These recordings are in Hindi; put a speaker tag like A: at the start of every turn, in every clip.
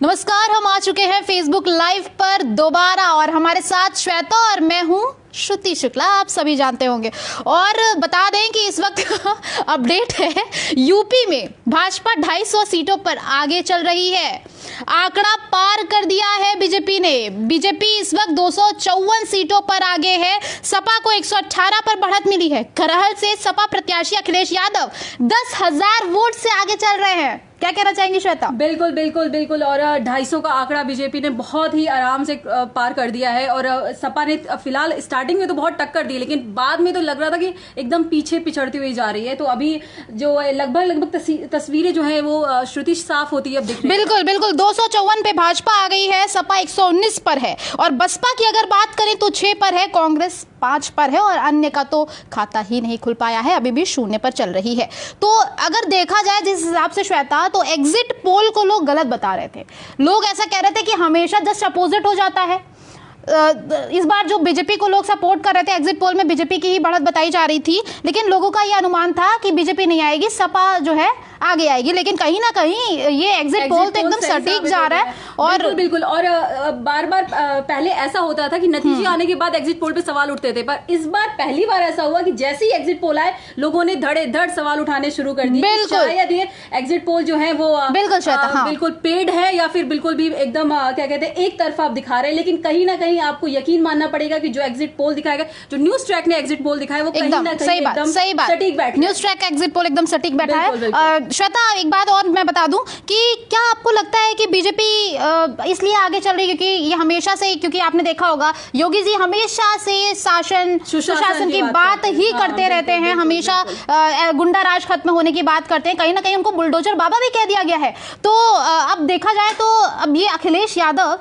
A: नमस्कार, हम आ चुके हैं फेसबुक लाइव पर दोबारा और हमारे साथ श्वेता और मैं हूं श्रुति शुक्ला, आप सभी जानते होंगे। और बता दें कि इस वक्त अपडेट है, यूपी में भाजपा 250 सीटों पर आगे चल रही है। आंकड़ा पार कर दिया है बीजेपी ने। बीजेपी इस वक्त 254 सीटों पर आगे है। सपा को 118 पर बढ़त मिली है। करहल से सपा प्रत्याशी अखिलेश यादव 10,000 वोट से आगे चल रहे हैं। क्या कहना चाहेंगी श्वेता?
B: बिल्कुल बिल्कुल बिल्कुल। और 250 का आंकड़ा बीजेपी ने बहुत ही आराम से पार कर दिया है। और सपा ने फिलहाल स्टार्टिंग में तो बहुत टक्कर दी, लेकिन बाद में तो लग रहा था कि एकदम पीछे पिछड़ती हुई जा रही है। तो अभी जो लगभग तस्वीरें जो है वो श्रुति साफ होती है अब दिख रही है।
A: बिल्कुल बिल्कुल। 254 पे भाजपा आ गई है, सपा 119 पर है और बसपा की अगर बात करें तो 6 पर है, कांग्रेस 5 पर है और अन्य का तो खाता ही नहीं खुल पाया है, अभी भी 0 पर चल रही है। तो अगर देखा जाए जिस हिसाब से श्वेता, तो एग्जिट पोल को लोग गलत बता रहे थे। लोग ऐसा कह रहे थे कि हमेशा जस्ट अपोजिट हो जाता है। इस बार जो बीजेपी को लोग सपोर्ट कर रहे थे, एग्जिट पोल में बीजेपी की ही बढ़त बताई जा रही थी, लेकिन लोगों का यह अनुमान था कि बीजेपी नहीं आएगी, सपा जो है आगे आएगी। लेकिन कहीं ना कहीं ये एग्जिट पोल तो एकदम सटीक जा रहा है। और
B: बिल्कुल। और बार बार पहले ऐसा होता था कि नतीजे आने के बाद एग्जिट पोल पे सवाल उठते थे, पर इस बार पहली बार ऐसा हुआ कि जैसे ही एग्जिट पोल आए लोगों ने धड़े-धड़ सवाल उठाने शुरू कर दिए। शायद ये एग्जिट पोल जो है वो बिल्कुल पेड है या फिर बिल्कुल भी एकदम क्या कहते हैं एक तरफा आप दिखा रहे हैं। लेकिन कहीं ना कहीं आपको यकीन मानना पड़ेगा कि जो एग्जिट पोल दिखाएगा, जो न्यूज ट्रैक ने एग्जिट पोल दिखाया, वो कहीं ना कहीं सही बात सटीक बैठा।
A: न्यूज ट्रैक का एग्जिट पोल एकदम सटीक बैठा है। श्वेता, एक बात और मैं बता दूं कि क्या आपको लगता है कि बीजेपी इसलिए आगे चल रही है क्योंकि ये हमेशा से, क्योंकि आपने देखा होगा योगी जी हमेशा से शासन सुशासन की बात ही करते रहते हैं, हमेशा गुंडा राज खत्म होने की बात करते हैं। कहीं ना कहीं उनको बुलडोजर बाबा भी कह दिया गया है। तो अब देखा जाए तो अब ये अखिलेश यादव,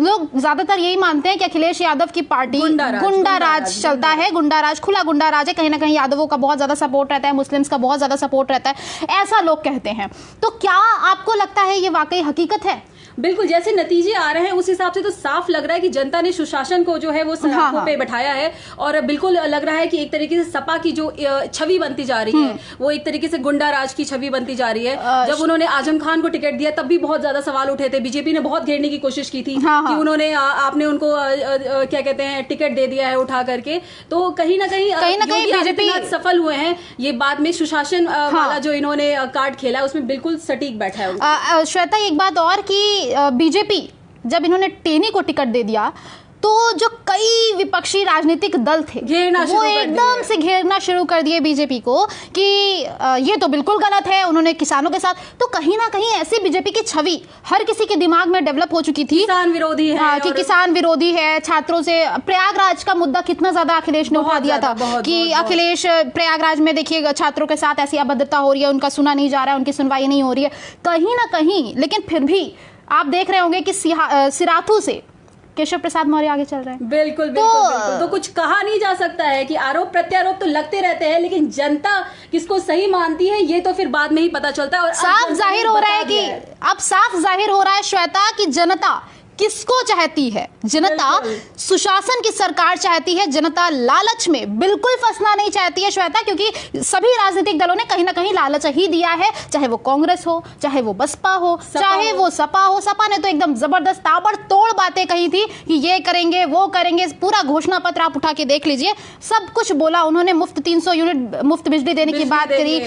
A: लोग ज्यादातर यही मानते हैं कि अखिलेश यादव की पार्टी गुंडा राज चलता है, गुंडा राज, खुला गुंडा राज है। कहीं ना कहीं यादवों का बहुत ज्यादा सपोर्ट रहता है, मुस्लिम्स का बहुत ज्यादा सपोर्ट रहता है, ऐसा लोग कहते हैं। तो क्या आपको लगता है ये वाकई हकीकत है?
B: बिल्कुल, जैसे नतीजे आ रहे हैं उस हिसाब से तो साफ लग रहा है कि जनता ने सुशासन को जो है वो सड़कों पे बैठाया है। और बिल्कुल लग रहा है कि एक तरीके से सपा की जो छवि बनती जा रही है वो एक तरीके से गुंडा राज की छवि बनती जा रही है। जब उन्होंने आजम खान को टिकट दिया तब भी बहुत ज्यादा सवाल उठे थे। बीजेपी ने बहुत घेरने की कोशिश की थी कि उन्होंने आपने उनको क्या कहते हैं टिकट दे दिया है उठा करके। तो कहीं ना कहीं बीजेपी सफल हुए हैं। ये बाद में सुशासन वाला जो इन्होंने कार्ड खेला उसमें बिल्कुल सटीक बैठा है।
A: श्वेता, एक बात और कि बीजेपी जब इन्होंने टेनी को टिकट दे दिया तो जो कई विपक्षी राजनीतिक दल थे वो एकदम से घेरना शुरू कर दिए बीजेपी को कि ये तो बिल्कुल गलत है, उन्होंने किसानों के साथ। तो कहीं ना कहीं ऐसी बीजेपी की छवि हर किसी के दिमाग में डेवलप हो चुकी थी,
B: किसान विरोधी है,
A: कि किसान विरोधी है। छात्रों से प्रयागराज का मुद्दा कितना ज्यादा अखिलेश ने उठा दिया था कि अखिलेश प्रयागराज में देखिए छात्रों के साथ ऐसी अभद्रता हो रही है, उनका सुना नहीं जा रहा है, उनकी सुनवाई नहीं हो रही है कहीं ना कहीं। लेकिन फिर भी आप देख रहे होंगे कि सिराथू से केशव प्रसाद मौर्य आगे चल रहे हैं।
B: बिल्कुल बिल्कुल। तो कुछ कहा नहीं जा सकता है कि आरोप प्रत्यारोप तो लगते रहते हैं, लेकिन जनता किसको सही मानती है ये तो फिर बाद में ही पता चलता है। और
A: साफ जाहिर हो रहा है कि अब साफ जाहिर हो रहा है श्वेता कि जनता किसको चाहती है। जनता सुशासन की सरकार चाहती है। जनता लालच में बिल्कुल फंसना नहीं चाहती है श्वेता, क्योंकि सभी राजनीतिक दलों ने कहीं ना कहीं लालच ही दिया है, चाहे वो कांग्रेस हो, चाहे वो बसपा हो, चाहे वो सपा हो। सपा ने तो एकदम जबरदस्त ताबड़तोड़ बातें कही थी कि ये करेंगे वो करेंगे, पूरा घोषणा पत्र आप उठा के देख लीजिए, सब कुछ बोला उन्होंने। मुफ्त 300 यूनिट मुफ्त बिजली देने की बात करी,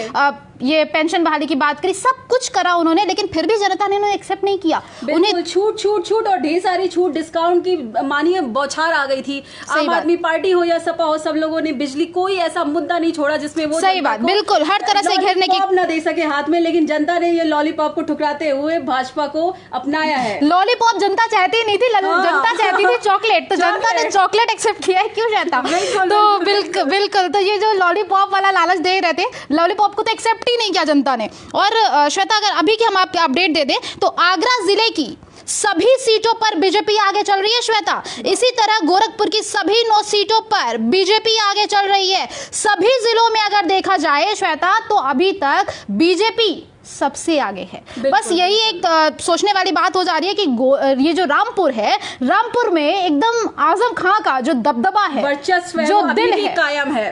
A: ये पेंशन बहाली की बात करी, सब कुछ करा उन्होंने, लेकिन फिर भी जनता ने उन्हें एक्सेप्ट नहीं किया।
B: उन्हें छूट छूट छूट और ढेर सारी छूट डिस्काउंट की मानिए बौछार आ गई थी। आम आदमी पार्टी हो या सपा हो, सब लोगों ने बिजली कोई ऐसा मुद्दा नहीं छोड़ा जिसमें वो
A: सही बात बिल्कुल हर तरह से घेरने की
B: न दे सके हाथ में। लेकिन जनता ने ये लॉलीपॉप को ठुकराते हुए भाजपा को अपनाया है।
A: लॉलीपॉप जनता चाहती नहीं थी, जनता चाहती थी चॉकलेट, तो जनता ने चॉकलेट एक्सेप्ट किया है। क्यों चाहता? तो बिल्कुल तो ये जो लॉलीपॉप वाला लालच दे रहे थे, लॉलीपॉप को तो एक्सेप्ट ही नहीं किया जनता ने। और श्वेता, अगर अभी की हम आपको अपडेट दे दें तो आगरा जिले की सभी सीटों पर बीजेपी आगे चल रही है श्वेता। इसी तरह गोरखपुर की सभी 9 सीटों पर बीजेपी आगे चल रही है। सभी जिलों में अगर देखा जाए श्वेता तो अभी तक बीजेपी सबसे आगे है। बस यही एक सोचने वाली बात हो जा रही है कि ये जो रामपुर है, रामपुर में एकदम आजम खां का जो दबदबा है,
B: वर्चस्व
A: जो दिल
B: है, कायम है।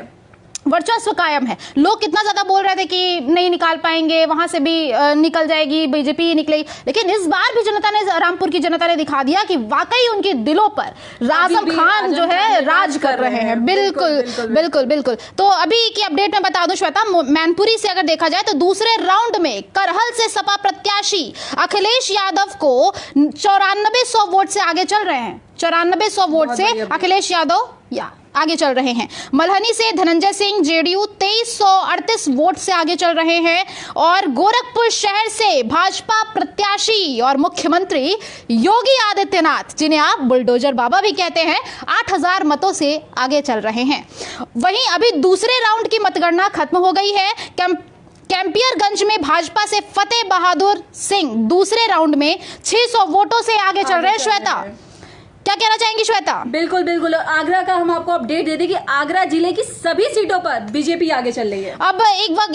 A: वर्चस्व कायम है। लोग कितना ज्यादा बोल रहे थे कि नहीं निकाल पाएंगे, वहां से भी निकल जाएगी, बीजेपी निकलेगी, लेकिन इस बार भी जनता ने, रामपुर की जनता ने दिखा दिया कि वाकई उनके दिलों पर आजम खान जो है राज कर रहे हैं। बिल्कुल बिल्कुल बिल्कुल। तो अभी की अपडेट में बता दूं श्वेता, मैनपुरी से अगर देखा जाए तो दूसरे राउंड में करहल से सपा प्रत्याशी अखिलेश यादव को 9400 वोट से आगे चल रहे हैं। 9400 वोट से अखिलेश यादव आगे चल रहे हैं। मल्हनी से धनंजय सिंह जेडीयू 2338 वोट से आगे चल रहे हैं। और गोरखपुर शहर से भाजपा प्रत्याशी और मुख्यमंत्री योगी आदित्यनाथ, जिन्हें आप बुलडोजर बाबा भी कहते हैं, 8000 मतों से आगे चल रहे हैं। वहीं अभी दूसरे राउंड की मतगणना खत्म हो गई है। कैंपियरगंज में भाजपा से फतेह बहादुर सिंह दूसरे राउंड में 600 वोटों से आगे चल रहे हैं। श्वेता, क्या कहना चाहेंगी श्वेता?
B: बिल्कुल बिल्कुल। आगरा का हम आपको अपडेट दे दें कि आगरा जिले की सभी सीटों पर बीजेपी आगे चल रही है।
A: अब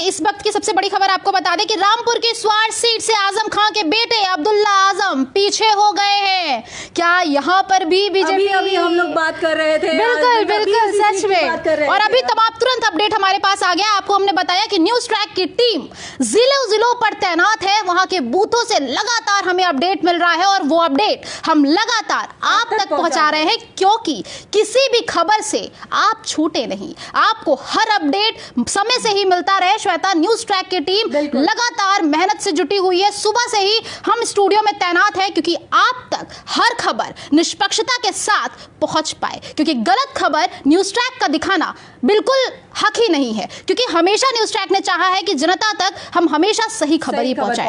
A: इस वक्त की सबसे बड़ी खबर आपको बता दें कि रामपुर की स्वार सीट से आजम खान के बेटे अब्दुल्ला आजम पीछे हो गए हैं। क्या यहाँ पर भी बीजेपी?
B: अभी हम लोग बात कर रहे थे।
A: बिल्कुल बिल्कुल, सच में। और अभी तमाम तुरंत अपडेट हमारे पास आ गया। आपको हमने बताया कि न्यूज ट्रैक की टीम जिलों पर तैनात है, वहां के बूथों से लगातार हमें अपडेट मिल रहा है और वो अपडेट हम लगातार आप तक पहुंचा रहे हैं, क्योंकि किसी भी खबर से आप छूटे नहीं, आपको हर अपडेट समय से ही मिलता रहे। श्वेता, न्यूज ट्रैक की टीम लगातार मेहनत से जुटी हुई है। सुबह से ही हम स्टूडियो में तैनात हैं, क्योंकि आप तक हर खबर निष्पक्षता के साथ पहुंच पाए, क्योंकि गलत खबर न्यूज ट्रैक का दिखाना बिल्कुल हक ही नहीं है, क्योंकि हमेशा न्यूज ट्रैक ने चाहा है कि जनता तक हम हमेशा सही खबर ही पहुंचाएं।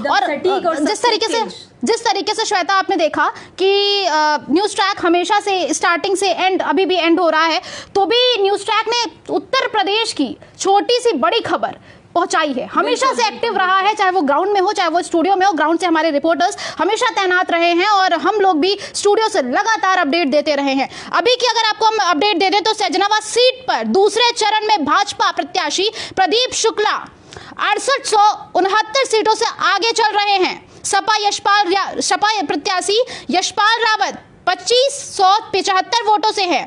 A: और जिस तरीके से श्वेता आपने देखा कि न्यूज ट्रैक हमेशा से स्टार्टिंग से एंड, अभी भी एंड हो रहा है, तो भी न्यूज ट्रैक ने उत्तर प्रदेश की छोटी सी बड़ी खबर पहुंचाई है। हमेशा से एक्टिव रहा है, चाहे वो ग्राउंड में हो, चाहे वो स्टूडियो में हो। ग्राउंड से हमारे रिपोर्टर्स हमेशा तैनात रहे हैं और हम लोग भी स्टूडियो से लगातार अपडेट देते रहे हैं। अभी की अगर आपको हम अपडेट दे दें तो सैजनाबाद सीट पर दूसरे चरण में भाजपा प्रत्याशी प्रदीप शुक्ला 6869 सीटों से आगे चल रहे हैं। सपा प्रत्याशी यशपाल रावत 2575 वोटों से है।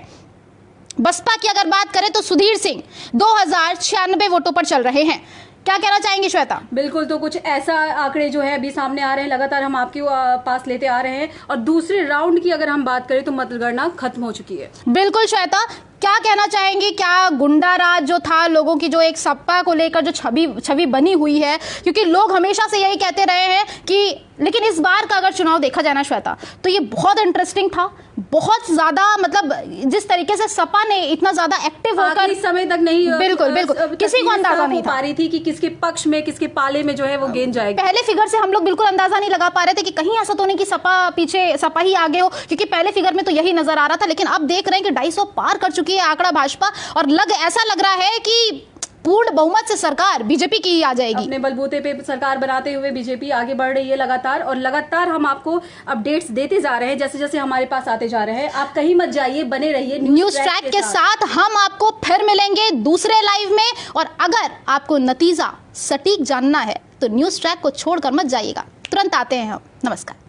A: बसपा की अगर बात करें तो सुधीर सिंह 2096 वोटों पर चल रहे हैं। क्या कहना चाहेंगे श्वेता?
B: बिल्कुल, तो कुछ ऐसा आंकड़े जो है अभी सामने आ रहे हैं, लगातार हम आपके पास लेते आ रहे हैं। और दूसरे राउंड की अगर हम बात करें तो मतगणना खत्म हो चुकी है।
A: बिल्कुल श्वेता, क्या कहना चाहेंगे? क्या गुंडा राज जो था, लोगों की जो एक सपा को लेकर जो छवि बनी हुई है, क्योंकि लोग हमेशा से यही कहते रहे हैं कि, लेकिन इस बार का अगर चुनाव देखा जाए ना श्वेता, तो ये बहुत इंटरेस्टिंग था, बहुत ज्यादा, मतलब जिस तरीके से सपा ने इतना ज्यादा एक्टिव होकर
B: समय तक नहीं,
A: बिल्कुल किसी को अंदाजा नहीं था
B: पा रही थी कि किसके पक्ष में, किसके पाले में जो है वो गेंद जाएगी।
A: पहले फिगर से हम लोग बिल्कुल अंदाजा नहीं लगा पा रहे थे कि कहीं ऐसा तो नहीं कि सपा ही आगे हो, क्योंकि पहले फिगर में तो यही नजर आ रहा था। लेकिन अब देख रहे हैं कि 250 पार कर चुकी है आंकड़ा भाजपा, और ऐसा लग रहा है कि पूर्ण बहुमत से सरकार बीजेपी की ही आ जाएगी।
B: अपने बलबूते पे सरकार बनाते हुए बीजेपी आगे बढ़ रही है लगातार, और लगातार हम आपको अपडेट्स देते जा रहे हैं जैसे जैसे हमारे पास आते जा रहे हैं। आप कहीं मत जाइए, बने रहिए
A: न्यूज ट्रैक के साथ। हम आपको फिर मिलेंगे दूसरे लाइव में, और अगर आपको नतीजा सटीक जानना है तो न्यूज ट्रैक को छोड़कर मत जाइएगा। तुरंत आते हैं हम। नमस्कार।